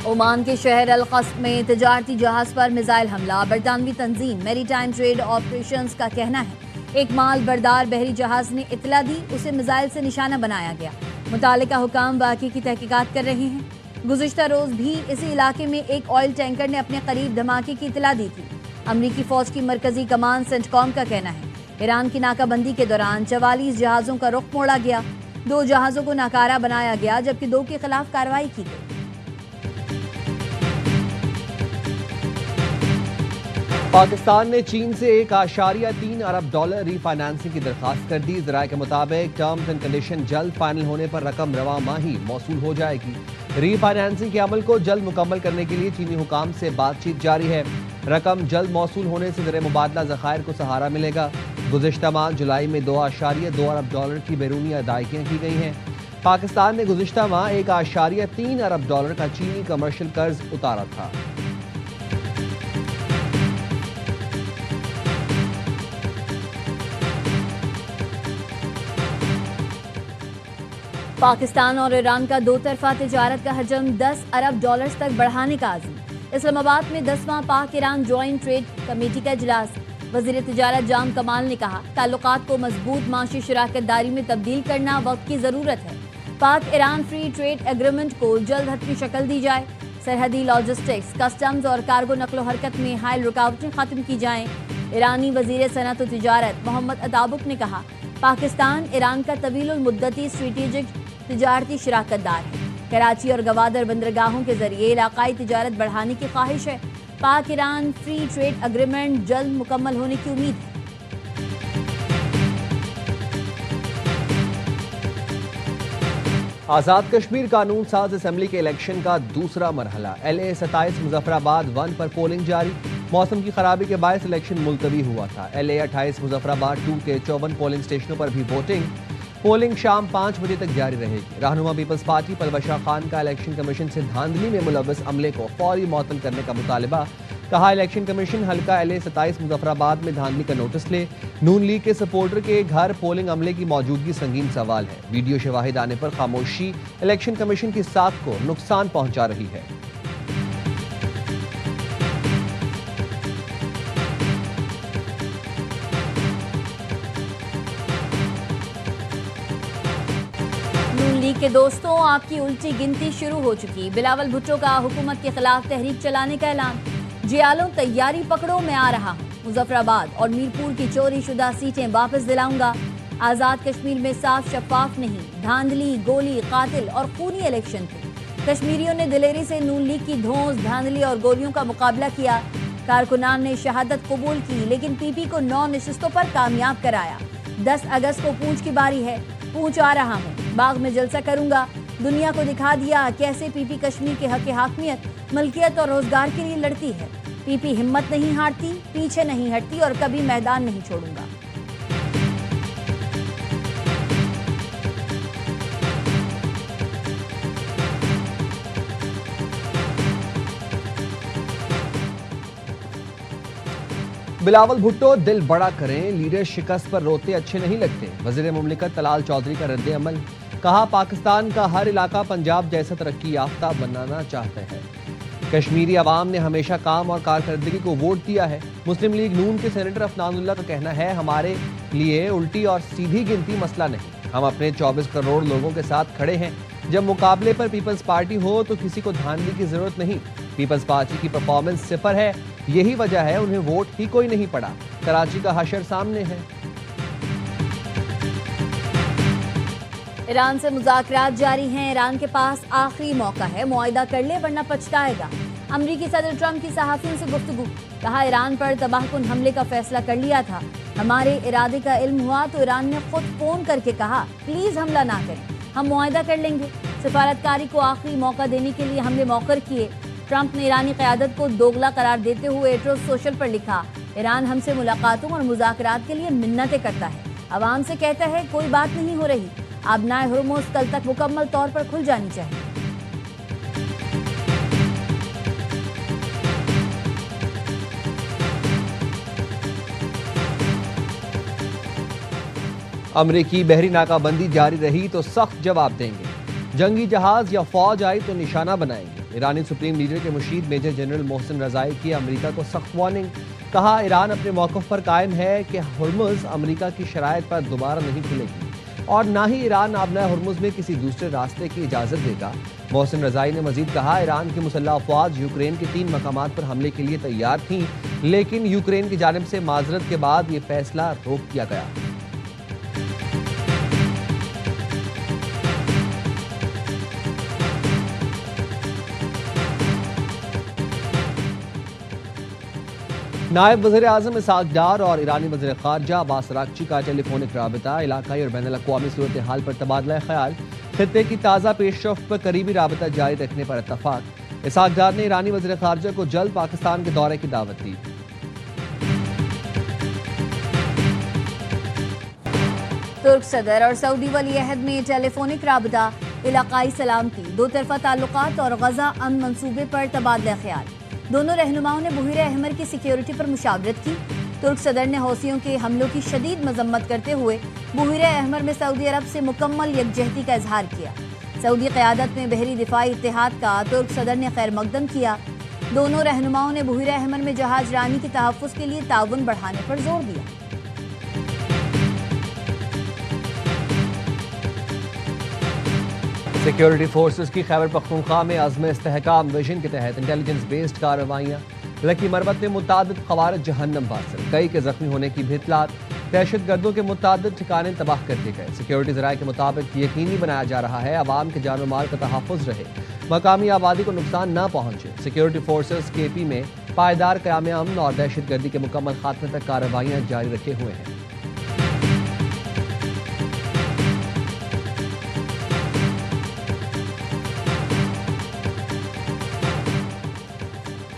Oman के शहर अल-क़स्म में तजारती जहाज पर मिसाइल हमला। बरतानवी तंजीम मेरी टाइम ट्रेड ऑपरेशंस का कहना है एक माल बरदार बहरी जहाज ने इतला दी, उसे मिसाइल से निशाना बनाया गया। मुतालिका हुकाम वाक़े की तहकीकात कर रहे हैं। गुज़िश्ता रोज़ भी इसी इलाके में एक ऑयल टैंकर ने अपने करीब धमाके की इतला दी थी। अमरीकी फ़ौज की मरकज़ी कमान सेंटकॉम का कहना है ईरान की नाकाबंदी के दौरान 44 जहाज़ों का रुख मोड़ा गया। 2 जहाज़ों को नाकारा बनाया गया जबकि 2 के खिलाफ कार्रवाई की गई। पाकिस्तान ने चीन से $1.3 अरब रीफाइनेंसिंग की दरख्वास्त कर दी। ज़राए के मुताबिक टर्म्स एंड कंडीशन जल्द फाइनल होने पर रकम रवा माही मौसूल हो जाएगी। रीफाइनेंसिंग के अमल को जल्द मुकम्मल करने के लिए चीनी हुकाम से बातचीत जारी है। रकम जल्द मौसूल होने से ज़र मुबादला ज़खायर को सहारा मिलेगा। गुज़िश्ता माह जुलाई में $2.2 अरब की बैरूनी अदायगियाँ की गई हैं। पाकिस्तान ने गुज़िश्ता माह $1.3 अरब का चीनी कमर्शियल कर्ज उतारा था। पाकिस्तान और ईरान का 2 तरफा तिजारत का हजम $10 अरब तक बढ़ाने का आज़म। इस्लामाबाद में 10वां पाक ईरान जॉइंट ट्रेड कमेटी का इजलास। वज़ीर तिजारत जाम कमाल ने कहा ताल्लुकात को मजबूत माशी शराकत दारी में तब्दील करना वक्त की ज़रूरत है। पाक ईरान फ्री ट्रेड एग्रीमेंट को जल्द हतमी शक्ल दी जाए। सरहदी लॉजिस्टिक्स, कस्टम्स और कार्गो नकलो हरकत में हायल रुकावटें ख़त्म की जाएँ। ईरानी वज़ीर सनअत व तिजारत मोहम्मद अताबुक ने कहा पाकिस्तान ईरान का तवील मुद्दती स्ट्रेटेजिक तिजारती शराकतदार है। कराची और गवादर बंदरगाहों के जरिए इलाकाई तिजारत बढ़ाने की ख्वाहिश है। पाक ईरान फ्री ट्रेड एग्रीमेंट जल्द मुकम्मल होने की उम्मीद है। आज़ाद कश्मीर कानून साज असम्बली के इलेक्शन का दूसरा मरहला। LA 27 मुजफ्फराबाद 1 पर पोलिंग जारी। मौसम की खराबी के बायस इलेक्शन मुलतवी हुआ था। LA 28 मुजफ्फराबाद 2 के 54 पोलिंग स्टेशनों पर भी पोलिंग शाम 5 बजे तक जारी रहेगी। रहनुमा पीपल्स पार्टी पलवशा खान का इलेक्शन कमीशन से धांधली में मुलव्वस अमले को फौरी मुअत्तल करने का मुतालबा। कहा इलेक्शन कमीशन हल्का LA 27 मुजफ्फराबाद में धांधली का नोटिस ले। नून लीग के सपोर्टर के घर पोलिंग अमले की मौजूदगी संगीन सवाल है। वीडियो शवाहिद आने पर खामोशी इलेक्शन कमीशन की साख को नुकसान पहुंचा रही है। लीग के दोस्तों आपकी उल्टी गिनती शुरू हो चुकी। बिलावल भुट्टो का हुकूमत के खिलाफ तहरीक चलाने का ऐलान। जियालो तैयारी पकड़ो मैं आ रहा हूँ। मुजफ्फराबाद और मीरपुर की चोरी शुदा सीटें वापस दिलाऊंगा। आज़ाद कश्मीर में साफ शफाफ नहीं, धांधली, गोली, कातिल और खूनी इलेक्शन थे। कश्मीरियों ने दिलेरी से नून लीग की धौंस, धांधली और गोलियों का मुकाबला किया। कारकुनान ने शहादत कबूल की लेकिन PP को 9 नशिस्तों पर कामयाब कराया। 10 अगस्त को पूंछ की बारी है। पूंछ आ रहा हूँ, बाग में जलसा करूंगा। दुनिया को दिखा दिया कैसे PP कश्मीर के हक हाकमियत, मलकियत और रोजगार के लिए लड़ती है। PP हिम्मत नहीं हारती, पीछे नहीं हटती और कभी मैदान नहीं छोड़ूंगा। बिलावल भुट्टो दिल बड़ा करें, लीडर शिकस्त पर रोते अच्छे नहीं लगते। वज़ीर मुमलिकत तलाल चौधरी का रद्द अमल। कहा पाकिस्तान का हर इलाका पंजाब जैसा तरक्की याफ्ता बनाना चाहता है। कश्मीरी अवाम ने हमेशा काम और कारकर्दगी को वोट दिया है। मुस्लिम लीग नून के सेनेटर अफनानुल्लाह का कहना है हमारे लिए उल्टी और सीधी गिनती मसला नहीं, हम अपने 24 करोड़ लोगों के साथ खड़े हैं। जब मुकाबले पर पीपल्स पार्टी हो तो किसी को धांधली की जरूरत नहीं। पीपल्स पार्टी की परफॉर्मेंस 0 है, यही वजह है उन्हें वोट ही कोई नहीं पड़ा। कराची का हशर सामने है। ईरान से मुज़ाकरात जारी हैं। ईरान के पास आखिरी मौका है, मुआहिदा कर ले वरना पछताएगा। अमरीकी सदर ट्रंप की सहाफ़ियों से गुफ्तगू। कहा ईरान पर तबाहकुन हमले का फैसला कर लिया था, हमारे इरादे का इल्म हुआ तो ईरान ने खुद फोन करके कहा प्लीज हमला ना करें, हम मुआहिदा कर लेंगे। सिफारतकारी को आखिरी मौका देने के लिए हमले मौकर किए। ट्रंप ने ईरानी क़यादत को दोगला करार देते हुए ट्रुथ सोशल पर लिखा ईरान हमसे मुलाकातों और मुज़ाकरात के लिए मिन्नतें करता है, अवाम से कहता है कोई बात नहीं हो रही, आबनाए हुर्मुज़ कल तक मुकम्मल तौर पर खुल जानी चाहिए। अमरीकी बहरी नाकाबंदी जारी रही तो सख्त जवाब देंगे। जंगी जहाज या फौज आई तो निशाना बनाएंगे। ईरानी सुप्रीम लीडर के मुशीर मेजर जनरल मोहसिन रजाई की अमेरिका को सख्त वार्निंग। कहा, ईरान अपने मौक़िफ़ पर कायम है कि हुर्मुज़ अमेरिका की शराइत पर दोबारा नहीं खुलेगी और ना ही ईरान आबना हुर्मुज़ में किसी दूसरे रास्ते की इजाज़त देगा। मोहसिन रजाई ने मजीद कहा, ईरान की मुसल्लह अफ़वाज यूक्रेन के 3 मकामात पर हमले के लिए तैयार थीं, लेकिन यूक्रेन की जानिब से माजरत के बाद ये फैसला रोक दिया गया। नायब वज़ीर आज़म इसहाक़ डार और ईरानी वज़ीर ख़ारजा अब्बास अराग़ची का टेलीफोनिक राबता, इलाक़ाई और बैनुल अक़वामी सूरत हाल पर तबादला ख़याल, खित्ते की ताज़ा पेशरफ़्त पर करीबी राबता जारी रखने पर इत्तफ़ाक़। इसहाक़ डार ने ईरानी वज़ीर ख़ारजा को जल्द पाकिस्तान के दौरे की दावत दी। तुर्क सदर और सऊदी वली अहद में टेलीफोनिक राबता, इलाक़ाई सलामती, दो तरफ़ा ताल्लुक़ात और गज़ा अमन मंसूबे पर तबादला ख़याल। दोनों रहनुमाओं ने बहर अहमर की सिक्योरिटी पर मुशावरत की। तुर्क सदर ने हौसियों के हमलों की शदीद मजम्मत करते हुए बहर अहमर में सऊदी अरब से मुकम्मल यकजहती का इजहार किया। सऊदी क़यादत में बहरी दिफाई इत्तेहाद का तुर्क सदर ने खैर मकदम किया। दोनों रहनुमाओं ने बहर अहमर में जहाज रानी के तहफ़्फ़ुज़ के लिए ताउन बढ़ाने पर जोर दिया। सिक्योरिटी फोर्सेस की खैबर पख्तूनख्वा में अज़्म इस्तेहकाम विजन के तहत इंटेलिजेंस बेस्ड कार्रवाइयाँ। लकी मरवत में मुतादिद ख़वारिज जहन्नम बासिल, कई के ज़ख्मी होने की भी इत्तलात। दहशत गर्दों के मुतादिद ठिकाने तबाह कर दिए गए। सिक्योरिटी ज़राए के मुताबिक यकीनी बनाया जा रहा है अवाम के जान माल का तहफ़्फ़ुज़ रहे, मकामी आबादी को नुकसान न पहुँचे। सिक्योरिटी फोर्सेस KP में पायदार क़याम अमन और दहशत गर्दी के मुकम्मल खात्मे तक कार्रवाइयाँ जारी रखे हुए हैं।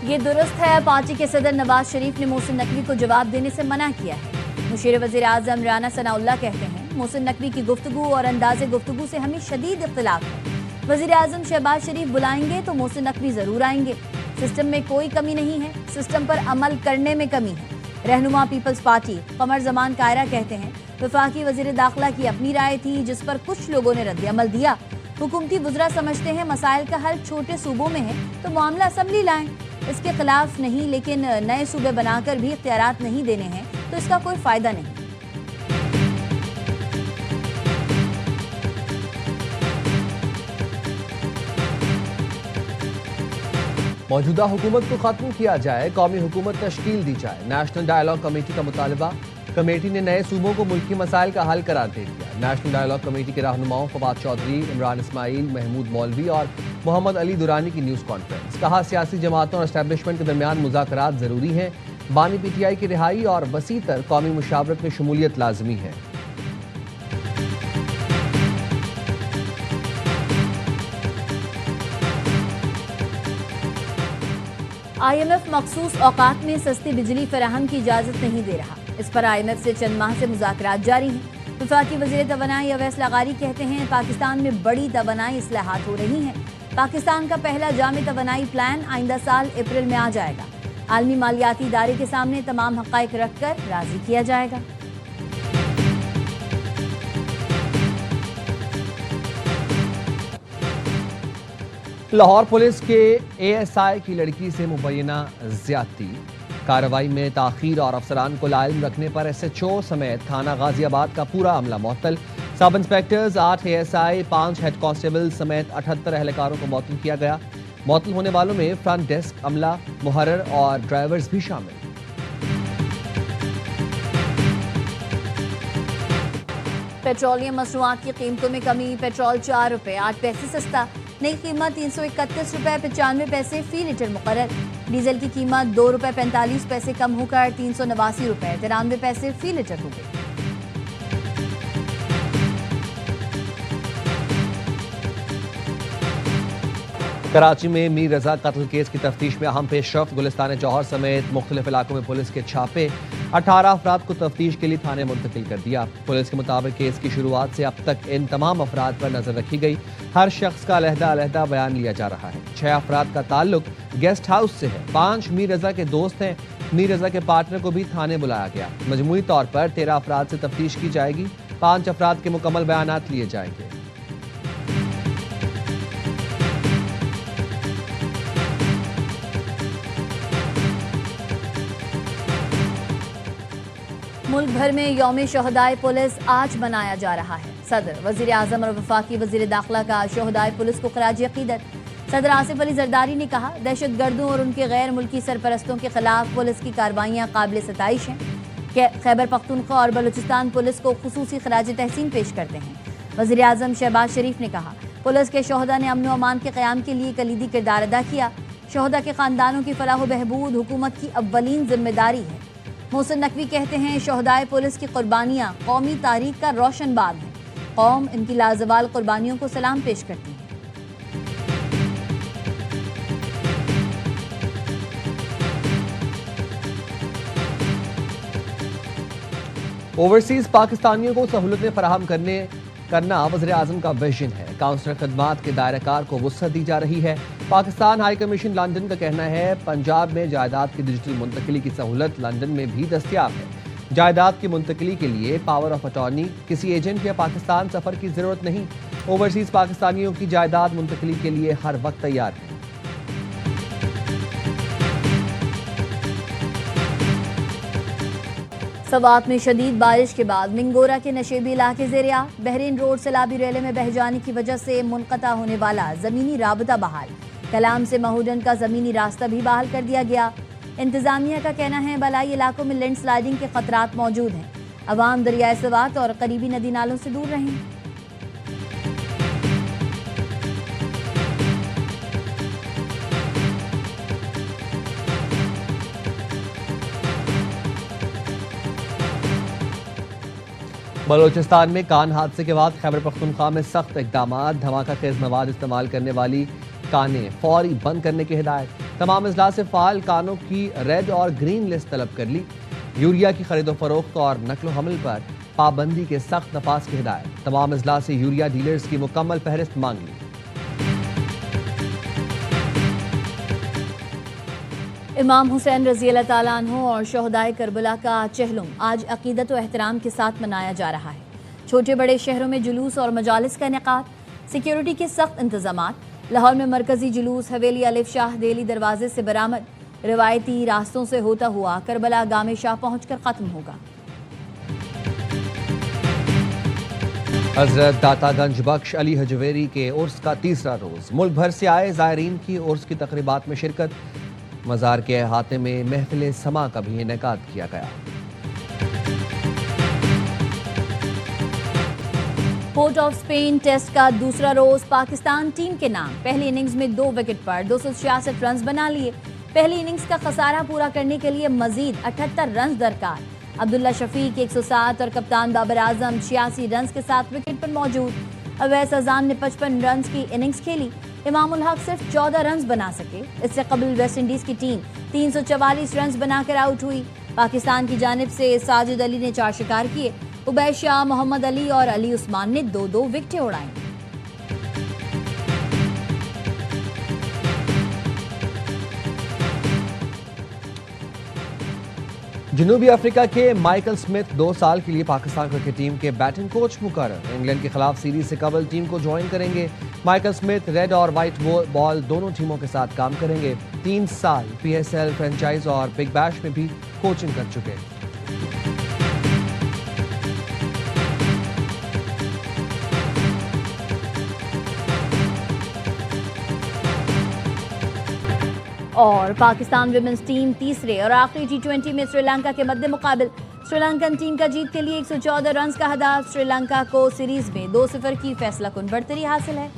ये दुरुस्त है, पार्टी के सदर नवाज शरीफ ने मोहसिन नकवी को जवाब देने से मना किया है। मुशीर वज़ीर आज़म राना सनाउल्लाह कहते हैं, मोहसिन नकवी की गुफ्तगू और अंदाज़े गुफ्तगू से हमें शदीद इख्तिलाफ है। वज़ीर आज़म शहबाज शरीफ बुलाएंगे तो मोहसिन नकवी ज़रूर आएंगे। सिस्टम में कोई कमी नहीं है, सिस्टम पर अमल करने में कमी है। रहनुमा पीपल्स पार्टी कमर जमान कायरा कहते हैं, वफाकी वज़ीर दाखिला की अपनी राय थी जिस पर कुछ लोगों ने रद्द अमल दिया। हुकूमती वज़रा समझते हैं मसाइल का हल छोटे सूबों में है तो मामला असम्बली लाएं। इसके खिलाफ नहीं, लेकिन नए सूबे बनाकर भी इख्तियारात नहीं देने हैं तो इसका कोई फायदा नहीं। मौजूदा हुकूमत को खत्म किया जाए, कौमी हुकूमत तश्कील दी जाए। नेशनल डायलॉग कमेटी का मुतालबा। कमेटी ने नए सूबों को मुल्की मसाइल का हल करार दे दिया। नेशनल डायलॉग कमेटी के रहनुमाओं फवाद चौधरी, इमरान इस्माइल, महमूद मौलवी और मोहम्मद अली दुरानी की न्यूज़ कॉन्फ्रेंस। कहा, सियासी जमातों और एस्टैब्लिशमेंट के दरमियान मुज़ाकरात ज़रूरी हैं। बानी PTI की रिहाई और वसीतर कौमी मुशावरत में शमूलियत लाजमी है। IMF मखसूस औकात में सस्ती बिजली फराहम की इजाज़त नहीं दे रहा। इस पर IMF से चंद माह से मुज़ाकरात जारी हैं। वफाकी वज़ीर तवानाई अवैस लगारी कहते हैं, पाकिस्तान में बड़ी तवानाई इस्लाहात हो रही हैं। पाकिस्तान का पहला जामी तवानाई प्लान आइंदा साल अप्रैल में आ जाएगा। आलमी मालियाती इदारे के सामने तमाम हक़ाइक़ रखकर राज़ी किया जाएगा। लाहौर पुलिस के ASI की लड़की से मुबैना ज़्यादती, कार्रवाई में ताख़ीर और अफसरान को लाइम रखने पर SHO समेत थाना गाजियाबाद का पूरा अमला मुअत्तल। सब इंस्पेक्टर्स, 8 ASI, 5 हेड कांस्टेबल समेत 78 एहलकारों को मुअत्तल किया गया। मुअत्तल होने वालों में फ्रंट डेस्क अमला, मुहर्रर और ड्राइवर्स भी शामिल। पेट्रोलियम मसनूआत की कीमतों में कमी। पेट्रोल 4 रुपये 8 पैसे सस्ता, नई कीमत 331 रुपये 95 पैसे फी लीटर मुकर्रर। डीजल की कीमत 2 रुपये 45 पैसे कम होकर 389 रुपये 93 पैसे फी लीटर हो गई। कराची में मीर रजा कत्ल केस की तफ्तीश में अहम पेशरफ्त। गुलिस्तान जौहर समेत मुख्तलिफ इलाकों में पुलिस के छापे। 18 अफराद को तफ्तीश के लिए थाने मुंतकिल कर दिया। पुलिस के मुताबिक केस की शुरुआत से अब तक इन तमाम अफराद पर नजर रखी गई। हर शख्स का अलहदा बयान लिया जा रहा है। 6 अफराद का ताल्लुक गेस्ट हाउस से है। 5 मीर रजा के दोस्त हैं। मीर रजा के पार्टनर को भी थाने बुलाया गया। मजमूई तौर पर 13 अफराद से तफ्तीश की जाएगी। 5 अफराद के मुकम्मल बयानात लिए जाएंगे। मुल्क भर में यौम शोहदाए पुलिस आज मनाया जा रहा है। सदर, वजीर आजम और वफाकी वजीर दाखिला का शोहदाए पुलिस को खराज अकीदत। सदर आसिफ अली जरदारी ने कहा, दहशत गर्दों और उनके गैर मुल्की सरपरस्तों के खिलाफ पुलिस की कार्रवाइयाँ काबिल सताइश हैं। खैबर पख्तूनख्वा और बलूचिस्तान पुलिस को खुसूसी खराज तहसीन पेश करते हैं। वजीर आजम शहबाज शरीफ ने कहा, पुलिस के शोहदा ने अमन व अमान के क़याम के लिए कलीदी किरदार अदा किया। शोहदा के ख़ानदानों की फलाह व बहबूद हुकूमत की अव्वलीन जिम्मेदारी है। मोहसिन नकवी कहते हैं, शोहदाए पुलिस की कुर्बानियाँ कौमी तारीख का रोशन बाब है। कौम इनकी लाजवाल कुर्बानियों को सलाम पेश करती है। ओवरसीज पाकिस्तानियों को सहूलतें फराहम करना वज़ीर आज़म का विजन है। काउंसलर खदमात के दायरेकार को वुसअत दी जा रही है। पाकिस्तान हाई कमीशन लंदन का कहना है, पंजाब में जायदाद की डिजिटल मुंतकिली की सहूलत लंदन में भी दस्तयाब है। जायदाद की मुंतकिली के लिए पावर ऑफ अटॉर्नी किसी एजेंट या पाकिस्तान सफ़र की ज़रूरत नहीं। ओवरसीज पाकिस्तानियों की जायदाद मुंतकिली के लिए हर वक्त तैयार है। सवात में शदीद बारिश के बाद मिंगोरा के नशेबी इलाके ज़ेर-ए-आब। बहरीन रोड सैलाबी रेले में बह जाने की वजह से मुनक़ता होने वाला ज़मीनी राबता बहाल। कलाम से महूडन का ज़मीनी रास्ता भी बहाल कर दिया गया। इंतज़ामिया का कहना है, बलाई इलाकों में लैंड स्लाइडिंग के खतरात मौजूद हैं। अवाम दरियाए सवात और करीबी नदी नालों से दूर रहें। बलोचिस्तान में कान हादसे के बाद खैबर पख्तूनख्वा में सख्त इकदाम। धमाका खेज मवाद इस्तेमाल करने वाली कानें फौरी बंद करने की हिदायत। तमाम अजला से फ़ाल कानों की रेड और ग्रीन लिस्ट तलब कर ली। यूरिया की खरीदो फरोख्त और नकलो हमल पर पाबंदी के सख्त नफाज की हिदायत। तमाम अजला से यूरिया डीलर्स की मुकम्मल फहरिस्त मांग ली। इमाम हुसैन रज़ी अल्लाह ताला अन्हु और शोहदाए करबला का चहलुम आज अकीदत व एहतराम के साथ मनाया जा रहा है। छोटे बड़े शहरों में जुलूस और मजालिस का इनेकाद, सिक्योरिटी के सख्त इंतजामात। लाहौर में मरकजी जुलूस हवेली अलिफ शाह देली दरवाजे से बरामद, रिवायती रास्तों से होता हुआ करबला गामे शाह पहुंचकर खत्म होगा। हजरत दातागंज बख्श अली हजवेरी के उर्स का तीसरा रोज। मुल्क भर से आए ज़ायरीन की उर्स की तकरीबात में शिरकत। मज़ार के अहाते में महफिल समा का भी इनेकाद किया गया। पोर्ट ऑफ स्पेन टेस्ट का दूसरा रोज पाकिस्तान टीम के नाम। पहली इनिंग्स में 2 विकेट पर 266 रन बना लिए। पहली इनिंग्स का खसारा पूरा करने के लिए मजीद 78 रन दरकार। अब्दुल्ला शफीक 107 और कप्तान बाबर आजम 86 रन के साथ विकेट पर मौजूद। अवैस अजान ने 55 रन की इनिंग्स खेली। इमामुल हक सिर्फ 14 रन बना सके। इससे कबल वेस्ट इंडीज की टीम 344 रन बनाकर आउट हुई। पाकिस्तान की जानिब से साजिद अली ने 4 शिकार किए। उबैद शाह, मोहम्मद अली और अली उस्मान ने 2-2 विकेटें उड़ाईं। जनूबी अफ्रीका के माइकल स्मिथ 2 साल के लिए पाकिस्तान क्रिकेट टीम के बैटिंग कोच मुकर्रर। इंग्लैंड के खिलाफ सीरीज से कबल टीम को ज्वाइन करेंगे। माइकल स्मिथ रेड और वाइट बॉल दोनों टीमों के साथ काम करेंगे। 3 साल PSL फ्रेंचाइज और बिग बैश में भी कोचिंग कर चुके। और पाकिस्तान विमेंस टीम तीसरे और आखिरी T20 में श्रीलंका के मद्दे मुकाबिल। श्रीलंकन टीम का जीत के लिए 114 रन का हदाफ। श्रीलंका को सीरीज में 2-0 की फैसला कुन बढ़तरी हासिल है।